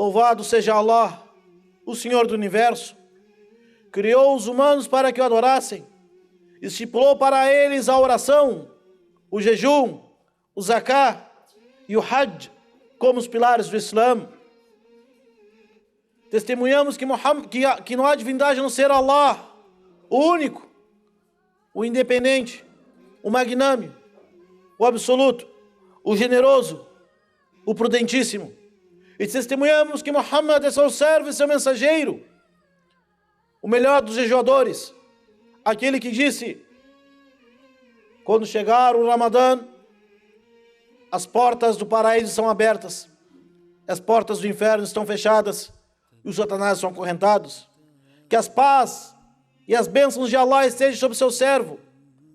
Louvado seja Allah, o Senhor do Universo. Criou os humanos para que o adorassem. Estipulou para eles a oração, o jejum, o zakah e o hajj como os pilares do Islã. Testemunhamos que não há divindade a não ser Allah, o único, o independente, o magnânimo, o absoluto, o generoso, o prudentíssimo. E testemunhamos que Muhammad é seu servo e seu mensageiro, o melhor dos jejuadores, aquele que disse: quando chegar o Ramadã, as portas do paraíso são abertas, as portas do inferno estão fechadas e os satanás são acorrentados. Que as paz e as bênçãos de Allah estejam sobre seu servo,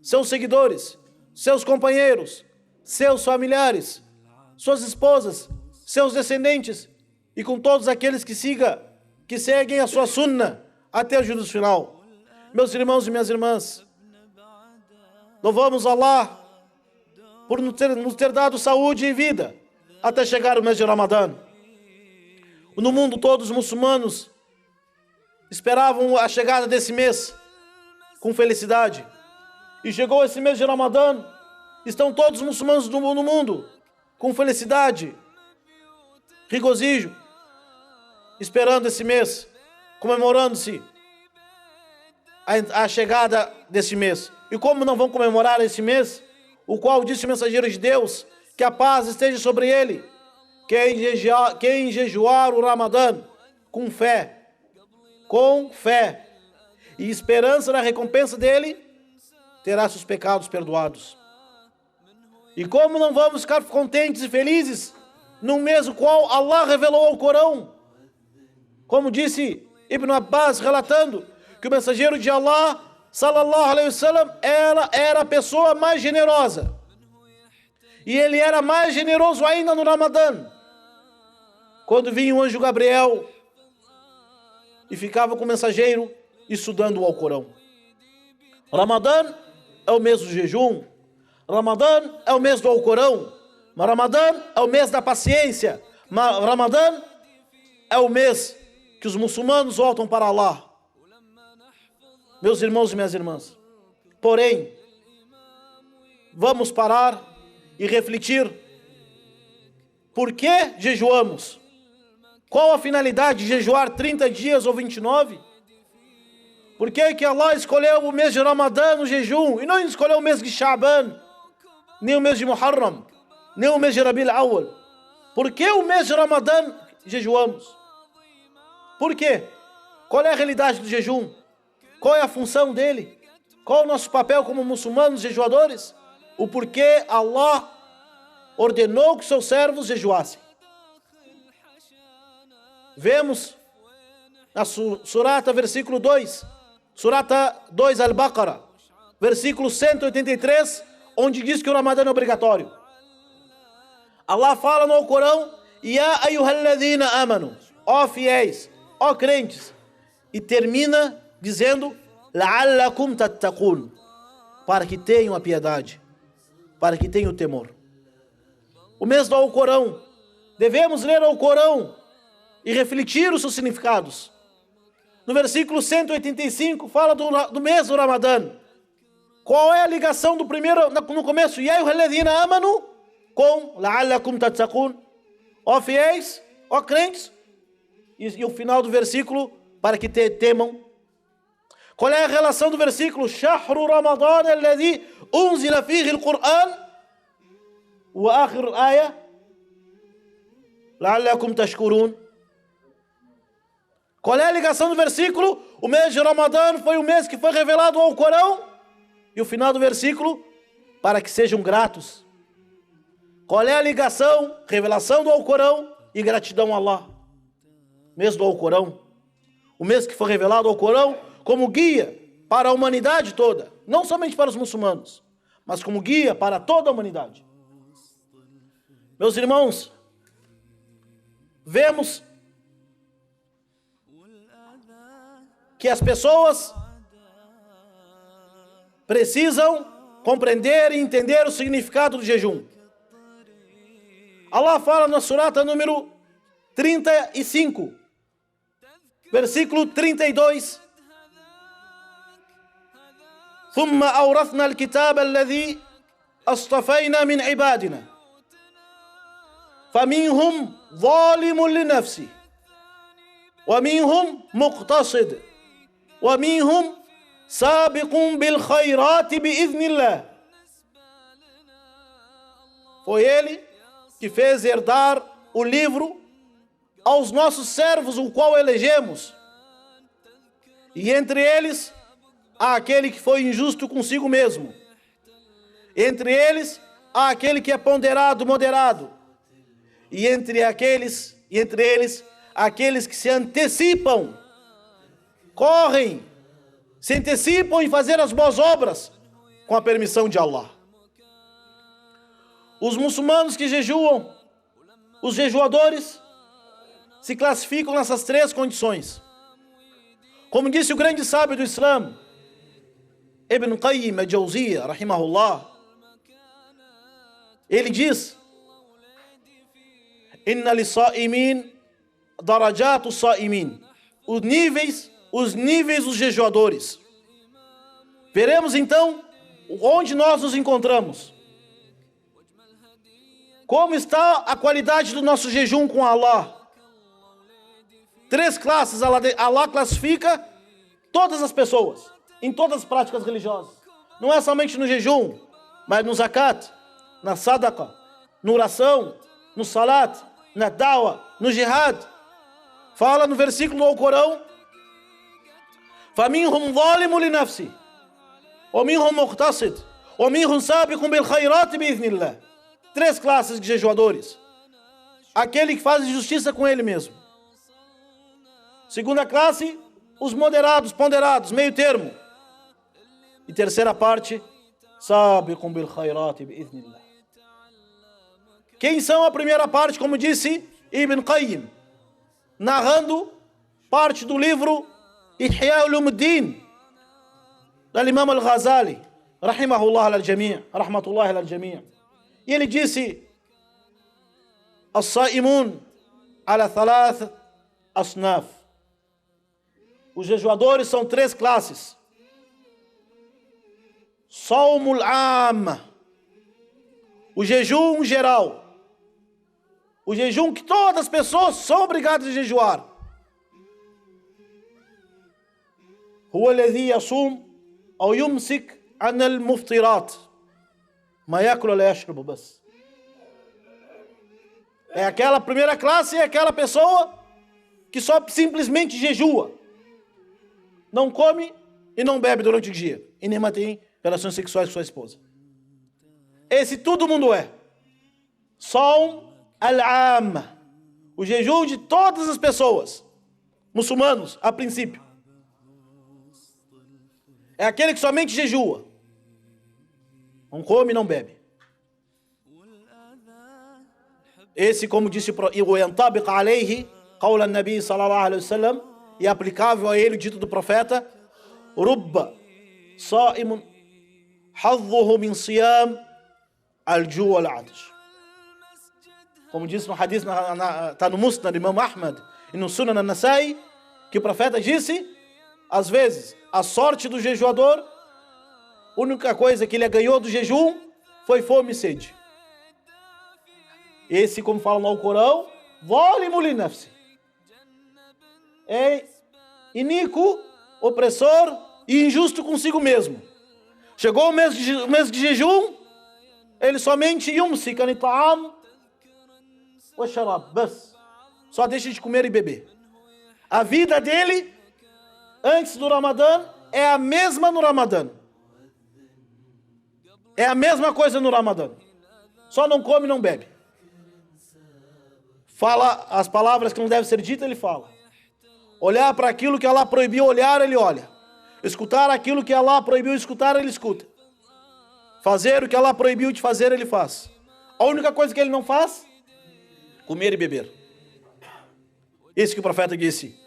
seus seguidores, seus companheiros, seus familiares, suas esposas, seus descendentes e com todos aqueles que seguem a sua sunna até o juízo final. Meus irmãos e minhas irmãs, louvamos Allah por nos ter dado saúde e vida até chegar o mês de Ramadã. No mundo todo os muçulmanos esperavam a chegada desse mês com felicidade. E chegou esse mês de Ramadã, estão todos os muçulmanos no mundo com felicidade, regozijo, esperando esse mês, comemorando-se a chegada desse mês. E como não vão comemorar esse mês, o qual disse o mensageiro de Deus, que a paz esteja sobre ele, quem jejuar o Ramadã com fé e esperança na recompensa dele, terá seus pecados perdoados. E como não vamos ficar contentes e felizes num mês o qual Allah revelou ao Corão, como disse Ibn Abbas relatando que o mensageiro de Allah sallallahu alaihi wasallam era a pessoa mais generosa, e ele era mais generoso ainda no Ramadã, quando vinha o anjo Gabriel e ficava com o mensageiro estudando o Alcorão. Ramadã é o mês do jejum, Ramadã é o mês do Alcorão, Ramadã é o mês da paciência, Ramadã é o mês que os muçulmanos voltam para Allah. Meus irmãos e minhas irmãs, porém, vamos parar e refletir: por que jejuamos? Qual a finalidade de jejuar 30 dias ou 29? Por que Allah escolheu o mês de Ramadã no jejum e não escolheu o mês de Sha'ban, nem o mês de Muharram, nem o mês de Rabi'ul Awwal? Por que o mês de Ramadã jejuamos? Por quê? Qual é a realidade do jejum? Qual é a função dele? Qual é o nosso papel como muçulmanos jejuadores? O porquê Allah ordenou que seus servos jejuassem. Vemos na surata versículo 2, surata 2 Al-Baqarah, versículo 183, onde diz que o Ramadã é obrigatório. Allah fala no Corão: Ya ayyuhalladhina amanu, ó fiéis, ó crentes, e termina dizendo: la'allakum tattaqun, para que tenham a piedade, para que tenham o temor. O mês do Alcorão, devemos ler o Alcorão e refletir os seus significados. No versículo 185 fala do mês do Ramadã. Qual é a ligação do primeiro, no começo, Ya ayyuhalladhina amanu, com la'allakum tattaqun, ó fiéis, ó crentes, e o final do versículo, para que temam. Qual é a relação do versículo? Shahru Ramadan alladhi unzila fihi al-Qur'an, wa akhir al-aya la'allakum tashkurun. Qual é a ligação do versículo? O mês de Ramadã foi o mês que foi revelado ao Corão, e o final do versículo, para que sejam gratos. Qual é a ligação? Revelação do Alcorão e gratidão a Allah. Mês do Alcorão, o mês que foi revelado ao Corão como guia para a humanidade toda, não somente para os muçulmanos, mas como guia para toda a humanidade. Meus irmãos, vemos que as pessoas precisam compreender e entender o significado do jejum. Allah fala na surata número 35, versículo 32. ثم أورثنا الكتاب الذي اصطفينا من عبادنا فمنهم ظالم لنفسه ومنهم مقتصد ومنهم سابق بالخيرات بإذن الله. Foi ele que fez herdar o livro aos nossos servos, o qual elegemos. E entre eles, há aquele que foi injusto consigo mesmo. Entre eles, há aquele que é ponderado, moderado. E entre eles, aqueles que se antecipam, correm, se antecipam em fazer as boas obras com a permissão de Allah. Os muçulmanos que jejuam, os jejuadores, se classificam nessas três condições. Como disse o grande sábio do Islã, Ibn Qayyim al-Jawziyya, rahimahullah, ele diz: Inna lis-sa'imin darajatu sa'imin. Os níveis dos jejuadores. Veremos então onde nós nos encontramos. Como está a qualidade do nosso jejum com Allah? Três classes Allah classifica todas as pessoas, em todas as práticas religiosas. Não é somente no jejum, mas no zakat, na sadaqa, na oração, no salat, na da'wa, no jihad. Fala no versículo do Alcorão: فَمِنْهُمْ ظَالِمٌ لِنَفْسِهِ وَمِنْهُمْ مُقْتَصِدٌ وَمِنْهُمْ سَابِقٌ بِالْخَيْرَاتِ بِإِذْنِ اللَّهِ. Três classes de jejuadores. Aquele que faz justiça com ele mesmo. Segunda classe, os moderados, ponderados, meio termo. E terceira parte, سَابِقٌ بِالْخَيْرَاتِ بِإِذْنِ اللَّهِ. Quem são a primeira parte, como disse Ibn Qayyim, narrando parte do livro Ihya Ulumuddin, do Imam al-Ghazali, rahimahullah al-jami', rahmatullahi al-jami'. E ele disse: As-sa'imun ala thalath asnaf. Os jejuadores são três classes. Sawmul amma, o jejum geral. O jejum que todas as pessoas são obrigadas a jejuar. هو الذي يصوم أو يمسك عن المفطرات ما يأكل ولا يشرب بس. É aquela primeira classe, é aquela pessoa que só simplesmente jejua, não come e não bebe durante o dia, e nem mantém relações sexuais com sua esposa. Esse todo mundo é. Sawm al-amma, o jejum de todas as pessoas, muçulmanos, a princípio. É aquele que somente jejua, não come e não bebe. Esse, como disse o yantabiq alayhi qawl an-nabi sallallahu alayhi wa sallam, e aplicável a ele o dito do profeta: rubba sa'imun hadduhu min siyam al-ju' wal-'atash. Como disse no hadith, está no Musnad do Imam Ahmad e no Sunan an-Nasai, que o profeta disse: às vezes, a sorte do jejuador, a única coisa que ele ganhou do jejum foi fome e sede. Esse, como fala no Alcorão, zalimun li nafsi, é iníquo, opressor e injusto consigo mesmo. Chegou o mês de jejum, ele somente yumsik an ta'am wa sharab, bas, só deixa de comer e beber. A vida dele antes do Ramadã é a mesma no Ramadã. É a mesma coisa no Ramadã. Só não come e não bebe. Fala as palavras que não devem ser ditas, ele fala. Olhar para aquilo que Allah proibiu olhar, ele olha. Escutar aquilo que Allah proibiu escutar, ele escuta. Fazer o que Allah proibiu de fazer, ele faz. A única coisa que ele não faz, comer e beber. Isso que o profeta disse.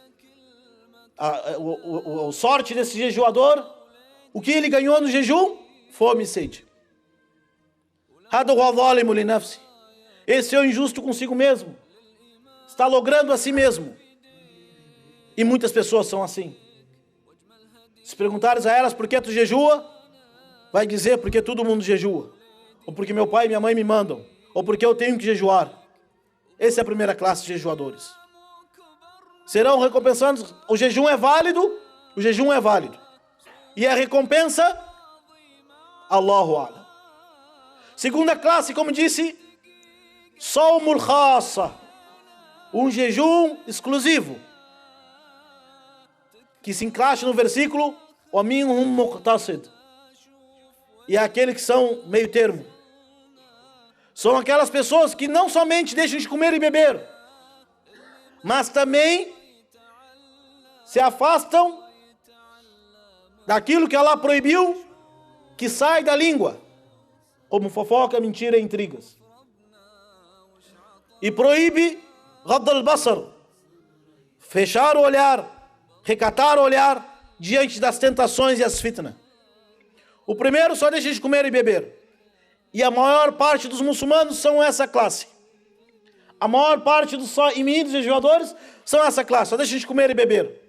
A sorte desse jejuador, o que ele ganhou no jejum? Fome e sede. Esse é o injusto consigo mesmo. está logrando a si mesmo. E muitas pessoas são assim. Se perguntares a elas por que tu jejua, vai dizer porque todo mundo jejua. Ou porque meu pai e minha mãe me mandam. Ou porque eu tenho que jejuar. Essa é a primeira classe de jejuadores. Serão recompensados. O jejum é válido. O jejum é válido. E a recompensa, Allahu A'lam. Segunda classe, como disse, Sawmul Khassa. Um jejum exclusivo. Que se encaixa no versículo wa minhum muqtasid. E é aquele que são meio termo. São aquelas pessoas que não somente deixam de comer e beber, mas também se afastam daquilo que Allah proibiu, que sai da língua, como fofoca, mentira e intrigas. E proíbe Ghadd al-Basar, fechar o olhar, recatar o olhar diante das tentações e as fitnas. O primeiro só deixa de comer e beber. E a maior parte dos muçulmanos são essa classe. A maior parte dos iminidos jejuadores são essa classe, só deixa de comer e beber.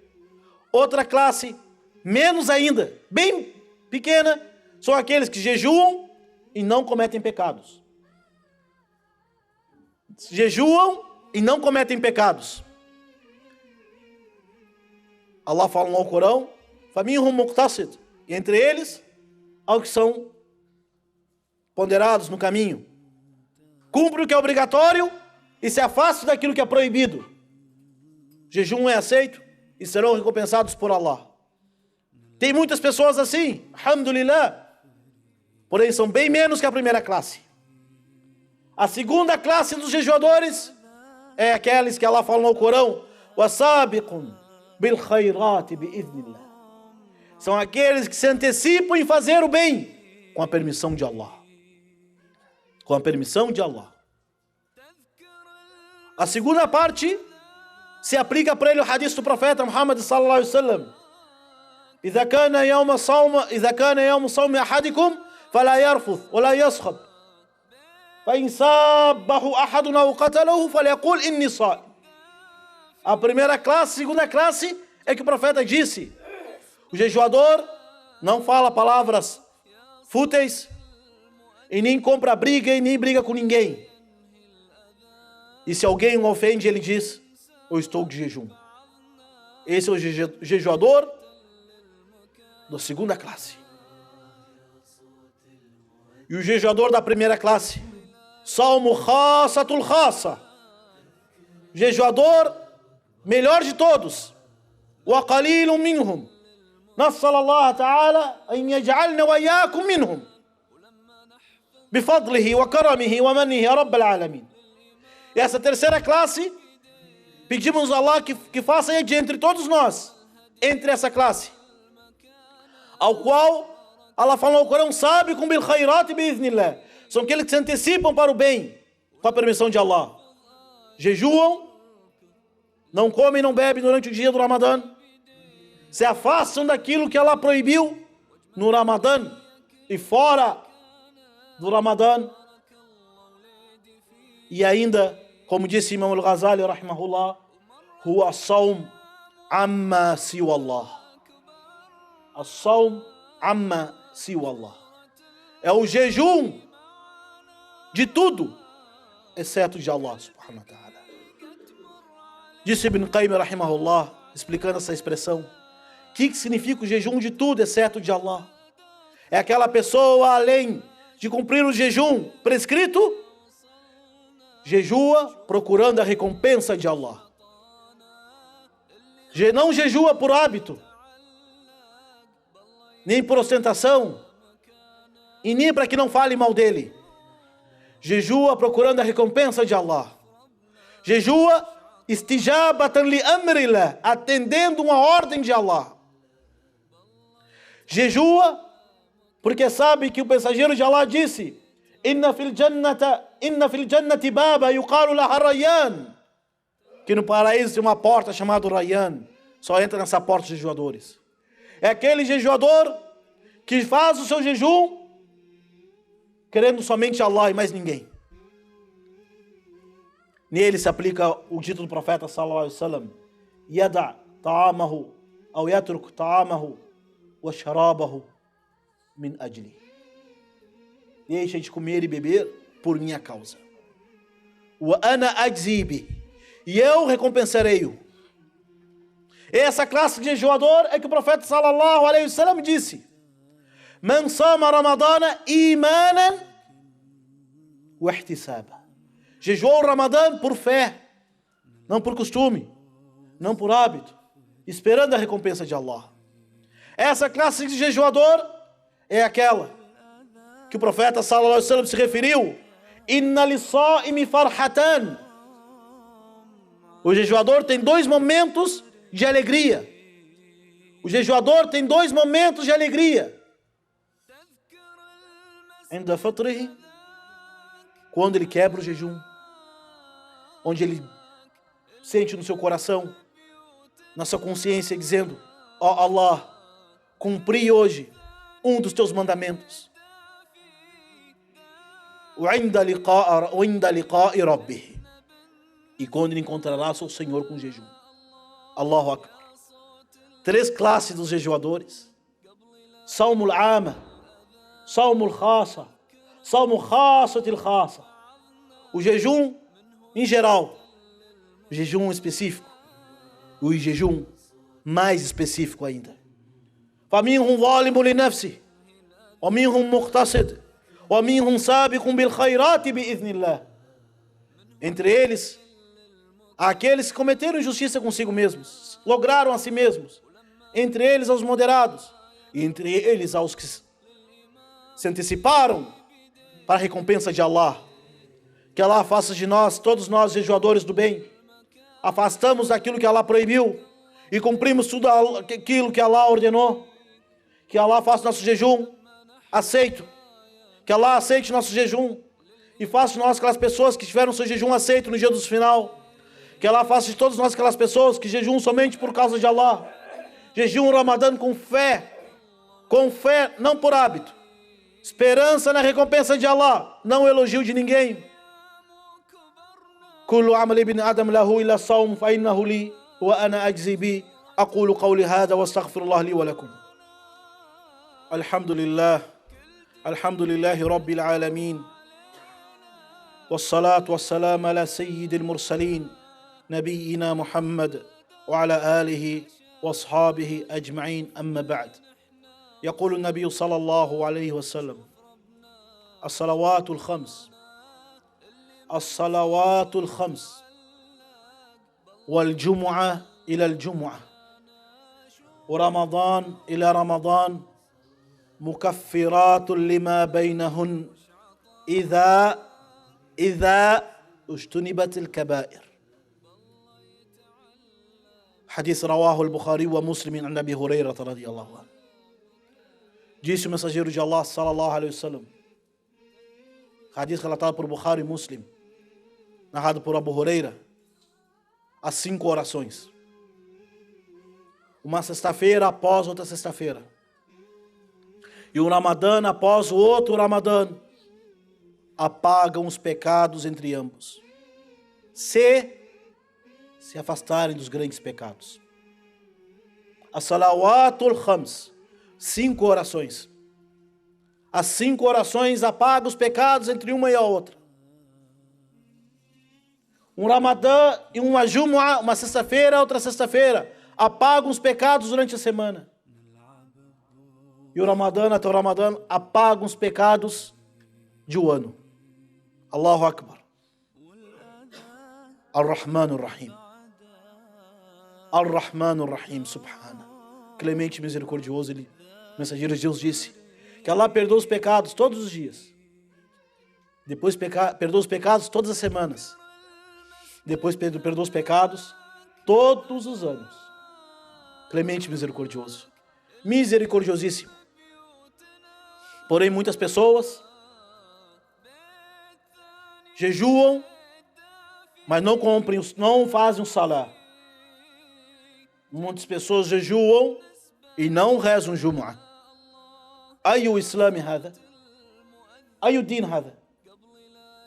Outra classe, menos ainda, bem pequena, são aqueles que jejuam e não cometem pecados. Jejuam e não cometem pecados. Allah fala no Alcorão, faminhum muqtasid, e entre eles, aos que são ponderados no caminho. Cumpre o que é obrigatório e se afasta daquilo que é proibido. Jejum é aceito e serão recompensados por Allah. Tem muitas pessoas assim, alhamdulillah, porém são bem menos que a primeira classe. A segunda classe dos jejuadores é aqueles que Allah fala no Corão, wasabiqun bil khairati bi'idhnillah. São aqueles que se antecipam em fazer o bem com a permissão de Allah. Com a permissão de Allah. A segunda parte se aplica para ele o hadith do profeta Muhammad sallallahu alaihi wasallam. إذا كان يوم صوم أحدكم فلا يرفث ولا يصخب فإن سابه أحد أو قتله فليقول إني صائم. A primeira classe, segunda classe é que o profeta disse: o jejuador não fala palavras fúteis e nem compra briga e nem briga com ninguém. E se alguém o ofende, ele diz: eu estou de jejum. Esse é o jejuador da segunda classe. E o jejuador da primeira classe, Sawmu Khassatul Khassa, jejuador melhor de todos, wa qalilun minhum, nassala Allah ta'ala an yaj'alna wa iyyakum minhum bifadlihi wa karamihi wa mannihi ya rabbal alamin. E essa terceira classe, pedimos a Allah que faça de entre todos nós, entre essa classe, ao qual Allah fala no Corão, sabe com bil khairat bi'idhnillah. São aqueles que se antecipam para o bem, com a permissão de Allah. Jejuam, não comem, não bebem durante o dia do Ramadã, se afastam daquilo que Allah proibiu no Ramadã e fora do Ramadã. E ainda, como disse Imam al-Ghazali rahimahullah, huwa as-sawm amma siwa Allah. As-sawm amma siwa Allah. É o jejum de tudo, exceto de Allah subhanahu wa ta'ala. Disse Ibn Qayyim rahimahullah, explicando essa expressão, o que significa o jejum de tudo, exceto de Allah? É aquela pessoa, além de cumprir o jejum prescrito, jejua procurando a recompensa de Allah. Não jejua por hábito, nem por ostentação, e nem para que não fale mal dele. Jejua procurando a recompensa de Allah. Jejua istijabatan li amrillah, atendendo uma ordem de Allah. Jejua porque sabe que o mensageiro de Allah disse: Inna fil jannati baba yuqalu laha Rayyan, que no paraíso tem uma porta chamada Rayyan. Só entra nessa porta os jejuadores. É aquele jejuador que faz o seu jejum querendo somente Allah e mais ninguém. Nele se aplica o dito do profeta sallallahu alaihi wasallam: Yada' ta'amahu, ou yatruk ta'amahu, wa sharabahu min ajli. Deixa de comer e beber por minha causa. Wa ana ajzi bi, e eu recompensarei-o. Essa classe de jejuador é que o profeta sallallahu alaihi wasallam disse: Man sama ramadana imanan wa ihtisaba. Jejuou o Ramadã por fé, não por costume, não por hábito, esperando a recompensa de Allah. Essa classe de jejuador é aquela que o profeta sallallahu alaihi wasallam se referiu: Inna lis-sa'imi farhatan. O jejuador tem dois momentos de alegria. O jejuador tem dois momentos de alegria. Inda fatrihi, quando ele quebra o jejum, onde ele sente no seu coração, na sua consciência, dizendo: ó Allah, cumpri hoje um dos teus mandamentos. E quando ele encontrará seu Senhor com jejum. Allahu Akbar. Três classes dos jejuadores: Sawmul Ama, Sawmul Khasa, Sawmul Khasatil Khasa. O jejum em geral, o jejum específico, o jejum mais específico ainda. فَمِنْهُمْ ظَالِمٌ لِنَفْسِهِ وَمِنْهُمْ مُقْتَصِدٌ وَمِنْهُمْ سَابِقٌ بِالْخَيْرَاتِ بِإِذْنِ اللَّهِ. Entre eles, aqueles que cometeram injustiça consigo mesmos, lograram a si mesmos. Entre eles, aos moderados. E entre eles, aos que se anteciparam para a recompensa de Allah. Que Allah faça de nós, todos nós, jejuadores do bem. Afastamos daquilo que Allah proibiu e cumprimos tudo aquilo que Allah ordenou. Que Allah faça nosso jejum aceito. Que Allah aceite nosso jejum e faça de nós aquelas pessoas que tiveram seu jejum aceito no dia do final. Que Allah faça de todos nós aquelas pessoas que jejuam somente por causa de Allah. Jejum o Ramadã com fé, não por hábito. Esperança na recompensa de Allah, não elogio de ninguém. كل عمل ابن آدم له إلا الصوم فإنه لي وأنا أجزي به أقول قولي هذا واستغفر الله لي ولكم. الحمد لله رب العالمين والصلاة والسلام على سيد المرسلين نبينا محمد وعلى آله وأصحابه أجمعين. أما بعد، يقول النبي صلى الله عليه وسلم: الصلوات الخمس والجمعة إلى الجمعة ورمضان إلى رمضان مكفرات لما بينهن إذا اجتنبت الكبائر. حديث رواه البخاري ومسلم عن أبي هريرة رضي الله عنه. Disse o mensageiro de Allah sallallahu alaihi wasallam, hadith relatado por Bukhari e Muslim, narrado por Abu Huraira: as 5 orações, uma sexta-feira após outra sexta-feira, e um Ramadã após o outro Ramadã, apagam os pecados entre ambos, se afastarem dos grandes pecados. As-salawatul khams, 5 orações. As 5 orações apagam os pecados entre uma e a outra. Um Ramadã e uma Jumu'ah, uma sexta-feira, outra sexta-feira, apagam os pecados durante a semana. E o Ramadã até o Ramadã apagam os pecados de um ano. Allahu Akbar. Ar-Rahman Ar-Rahim. Ar-Rahman Ar-Rahim, subhana. Clemente e misericordioso, o mensageiro de Deus disse que Allah perdoa os pecados todos os dias. Depois perdoa os pecados todas as semanas. Depois perdoa os pecados todos os anos. Clemente e misericordioso. Misericordiosíssimo. Porém, muitas pessoas jejuam, mas não fazem o salá. Muitas pessoas jejuam e não rezam Jumu'ah. Ayu Islam hada? Ayu din hada?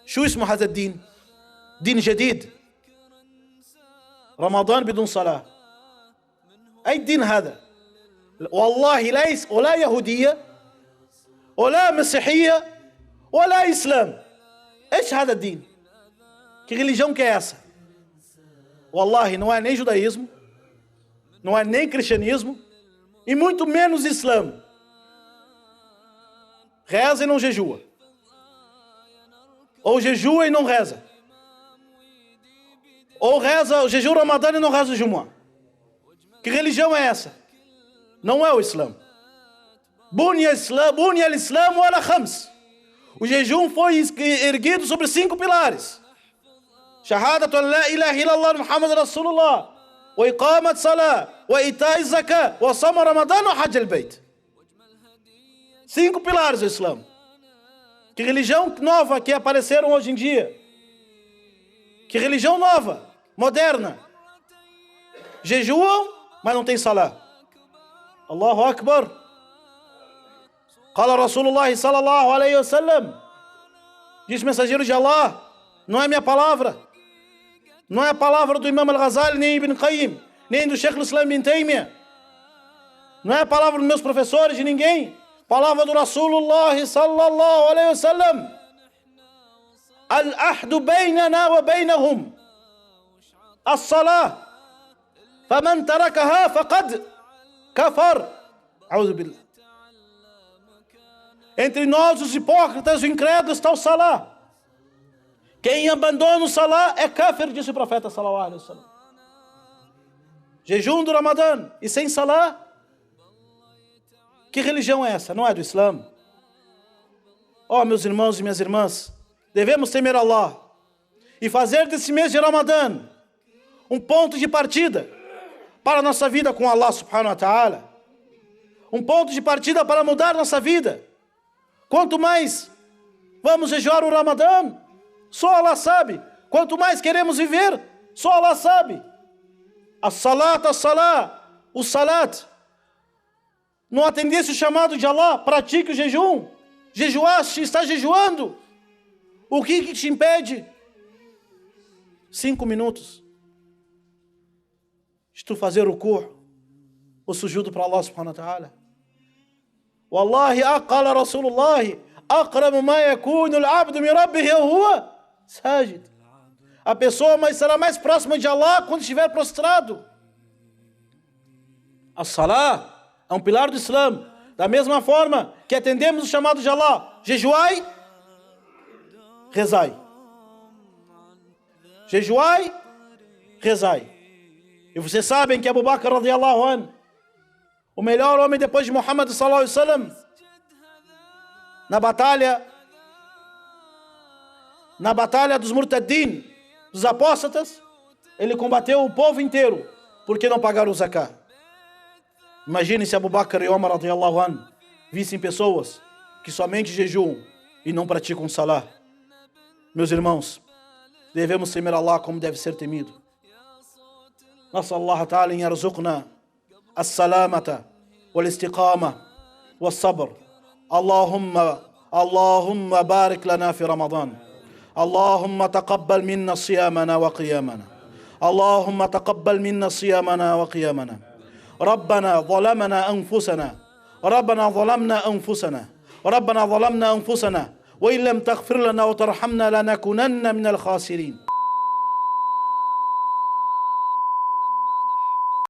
Shu ismu hada din? دين جديد، رمضان بدون صلاة. أي الدين هذا؟ والله ليس ولا يهودية ولا مسيحية ولا إسلام. إيش هذا الدين؟ Que religião que é essa? Wallahi, não é nem judaísmo, não é nem cristianismo e muito menos islã. Reza e não jejua, ou jejua e não reza, ou reza, jejua o Ramadã e não reza o Jumu'ah. Que religião é essa? Não é o Islã. Bunya al-Islam ala khams. O jejum foi erguido sobre 5 pilares: Shahadatu an la ilaha illallah Muhammad Rasulullah, wa iqamat salah, wa ita'i zakah, wa sama Ramadan wa hajj al-bayt. 5 pilares do Islã. Que religião nova que apareceram hoje em dia? Que religião nova, moderna? Jejuam, mas não tem salah. Allahu Akbar. Qala Rasulullah sallallahu alayhi wa sallam. Diz o mensageiro de Allah: não é minha palavra, não é a palavra do Imam Al-Ghazali, nem Ibn Qayyim, nem do Sheikh Al-Islam Ibn Taymiyyah, não é a palavra dos meus professores, de ninguém. Palavra do Rasulullah sallallahu alayhi wa sallam: Al-ahdu baynana wa baynahum as-salah, faman tarakaha faqad kafar. A'udhu billah. Entre nós, os hipócritas, os incrédulos, está o Salah. Quem abandona o Salah é kafir, disse o profeta sallallahu alaihi wasallam. Jejum do Ramadã e sem Salah. Que religião é essa? Não é do Islã. Oh, meus irmãos e minhas irmãs, devemos temer Allah e fazer desse mês de Ramadã um ponto de partida para a nossa vida com Allah subhanahu wa ta'ala. Um ponto de partida para mudar nossa vida. Quanto mais vamos jejuar o Ramadã, só Allah sabe. Quanto mais queremos viver, só Allah sabe. As-salat, o salat. Não atendesse o chamado de Allah, pratique o jejum. Jejuaste, está jejuando. O que te impede? 5 minutos de tu fazer o o sujudo para Allah subhanahu wa ta'ala. Wallahi, qala Rasulullah, aqrabu ma yakunu al-abdu min rabbihi wa huwa sajid. A pessoa será mais próxima de Allah quando estiver prostrado. As-salah é um pilar do Islã. Da mesma forma que atendemos o chamado de Allah: jejuai, rezai. Jejuai, rezai. E vocês sabem que Abu Bakr radiyallahu anhu, o melhor homem depois de Muhammad sallallahu alaihi wasallam, na batalha dos murtadin, dos apóstatas, ele combateu o povo inteiro porque não pagaram o zakah. Imagine se Abu Bakr e Omar radiyallahu anhu vissem pessoas que somente jejuam e não praticam salah. Meus irmãos, devemos temer Allah como deve ser temido. Nas'al Allah ta'ala yarzuqna السلامة والاستقامة والصبر. اللهم بارك لنا في رمضان. اللهم تقبل منا صيامنا وقيامنا. اللهم تقبل منا صيامنا وقيامنا. ربنا ظلمنا أنفسنا وإن لم تغفر لنا وترحمنا لنكونن من الخاسرين.